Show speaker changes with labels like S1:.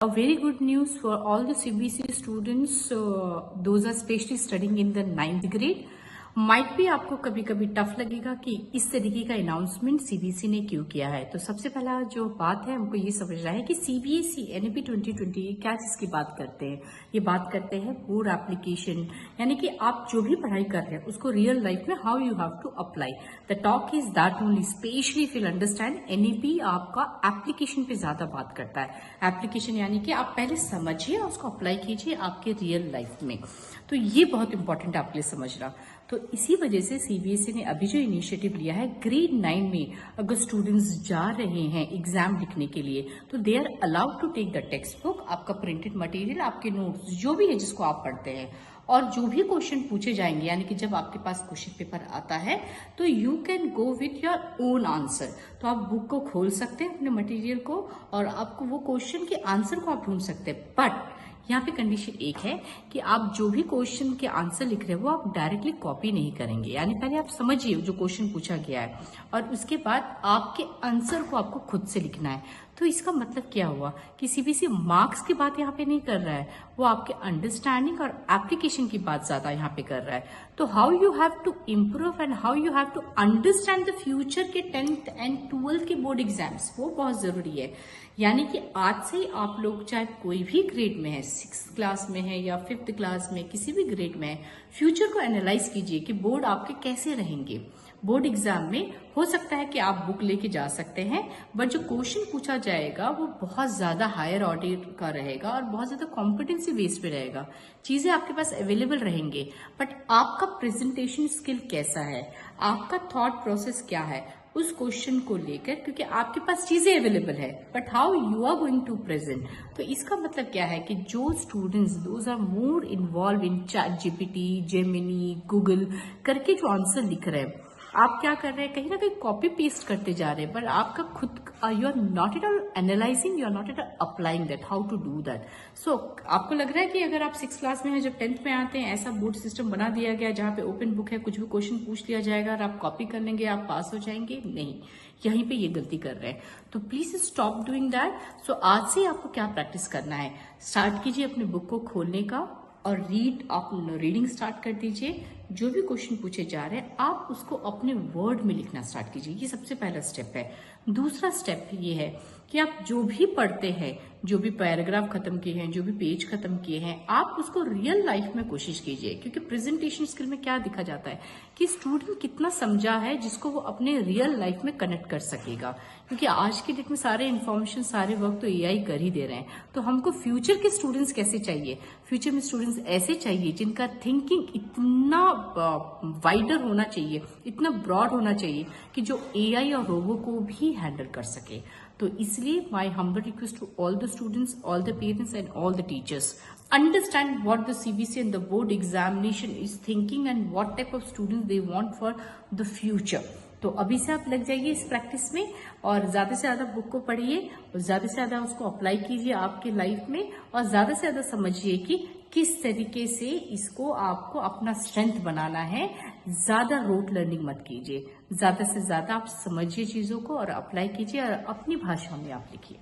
S1: A very good news for all the CBSE students, those are especially studying in the 9th grade. Might भी आपको कभी कभी tough लगेगा कि इस तरीके का अनाउंसमेंट सीबीएसई ने क्यों किया है। तो सबसे पहला जो बात है हमको ये समझना है कि सीबीएसई एनईपी 2020 क्या चीज की बात करते हैं। ये बात करते हैं बोर्ड एप्लीकेशन, यानी कि आप जो भी पढ़ाई कर रहे हैं उसको रियल लाइफ में how you have to apply. The talk is that only, specially if you understand NEP आपका एप्लीकेशन पे ज्यादा बात करता है। एप्लीकेशन यानी कि आप पहले समझिए और उसको अप्लाई कीजिए आपके रियल लाइफ में। तो ये बहुत इंपॉर्टेंट है आपके लिए समझना। तो इसी वजह से सीबीएसई ने अभी जो इनिशिएटिव लिया है, ग्रेड 9 में अगर स्टूडेंट्स जा रहे हैं एग्जाम लिखने के लिए तो they are allowed to take the text book, आपका प्रिंटेड मटेरियल, आपके नोट्स जो भी है जिसको आप पढ़ते हैं, और जो भी क्वेश्चन पूछे जाएंगे, यानी कि जब आपके पास क्वेश्चन पेपर आता है तो you can go with your own answer. तो आप बुक को खोल सकते हैं अपने मटेरियल को और आपको वो क्वेश्चन के आंसर को आप ढूंढ सकते हैं। बट यहाँ पे कंडीशन एक है कि आप जो भी क्वेश्चन के आंसर लिख रहे हैं वो आप डायरेक्टली कॉपी नहीं करेंगे, यानी पहले आप समझिए जो क्वेश्चन पूछा गया है और उसके बाद आपके आंसर को आपको खुद से लिखना है। तो इसका मतलब क्या हुआ कि सीबीएसई मार्क्स की बात यहाँ पे नहीं कर रहा है, वो आपके अंडरस्टैंडिंग और एप्लीकेशन की बात ज्यादा यहाँ पे कर रहा है। तो how you have to improve and how you have to understand the future के 10th एंड 12th के बोर्ड एग्जाम्स, वो बहुत जरूरी है। यानी कि आज से ही आप लोग चाहे कोई भी ग्रेड में है, 6th क्लास में है या 5th क्लास में, किसी भी ग्रेड में है, फ्यूचर को एनालाइज कीजिए कि बोर्ड आपके कैसे रहेंगे। बोर्ड एग्जाम में हो सकता है कि आप बुक लेके जा सकते हैं, बट जो क्वेश्चन पूछा जाएगा वो बहुत ज्यादा हायर ऑर्डर का रहेगा और बहुत ज्यादा कॉम्पिटेंसी बेस पे रहेगा। चीजें आपके पास अवेलेबल रहेंगे, बट आपका प्रेजेंटेशन स्किल कैसा है, आपका थॉट प्रोसेस क्या है उस क्वेश्चन को लेकर, क्योंकि आपके पास चीजें अवेलेबल है, but how you are going to present. तो इसका मतलब क्या है कि जो students those are more involve in chat GPT, Gemini, Google करके जो आंसर लिख रहे हैं, आप क्या कर रहे हैं, कहीं ना कहीं कॉपी पेस्ट करते जा रहे हैं, बट आपका खुद you are not at all analysing, you are not at all applying that, how to do that. So आपको लग रहा है कि अगर आप 6th क्लास में है, जब 10th में आते हैं, ऐसा बोर्ड सिस्टम बना दिया गया जहां पे ओपन बुक है, कुछ भी क्वेश्चन पूछ लिया जाएगा और आप कॉपी कर लेंगे, आप पास हो जाएंगे। नहीं, यहीं पे ये गलती कर रहे हैं। तो प्लीज स्टॉप डूइंग दैट। सो आज से आपको क्या प्रैक्टिस करना है, स्टार्ट कीजिए अपने बुक को खोलने का और आप रीडिंग स्टार्ट कर दीजिए। जो भी क्वेश्चन पूछे जा रहे हैं आप उसको अपने वर्ड में लिखना स्टार्ट कीजिए। ये सबसे पहला स्टेप है। दूसरा स्टेप ये है कि आप जो भी पढ़ते हैं, जो भी पैराग्राफ खत्म किए हैं, जो भी पेज खत्म किए हैं, आप उसको रियल लाइफ में कोशिश कीजिए। क्योंकि प्रेजेंटेशन स्किल में क्या दिखा जाता है कि स्टूडेंट कितना समझा है जिसको वो अपने रियल लाइफ में कनेक्ट कर सकेगा। क्योंकि आज की डेट में सारे इन्फॉर्मेशन, सारे वर्क तो एआई कर ही दे रहे हैं। तो हमको फ्यूचर के स्टूडेंट्स कैसे चाहिए, फ्यूचर में स्टूडेंट्स ऐसे चाहिए जिनका थिंकिंग इतना वाइडर होना चाहिए, इतना ब्रॉड होना चाहिए कि जो एआई और रोबो को भी हैंडल कर सके। तो इसलिए my humble request to all the students, all the parents and all the teachers, understand what the CBSE and the board examination is thinking and what type of students they want for the future. तो अभी से आप लग जाइए इस practice में और ज्यादा से ज्यादा बुक को पढ़िए और ज्यादा से ज्यादा उसको अप्लाई कीजिए आपके लाइफ में और ज्यादा से ज्यादा समझिए कि किस तरीके से इसको आपको अपना स्ट्रेंथ बनाना है। ज्यादा रोट लर्निंग मत कीजिए, ज्यादा से ज्यादा आप समझिए चीजों को और अप्लाई कीजिए और अपनी भाषा में आप लिखिए।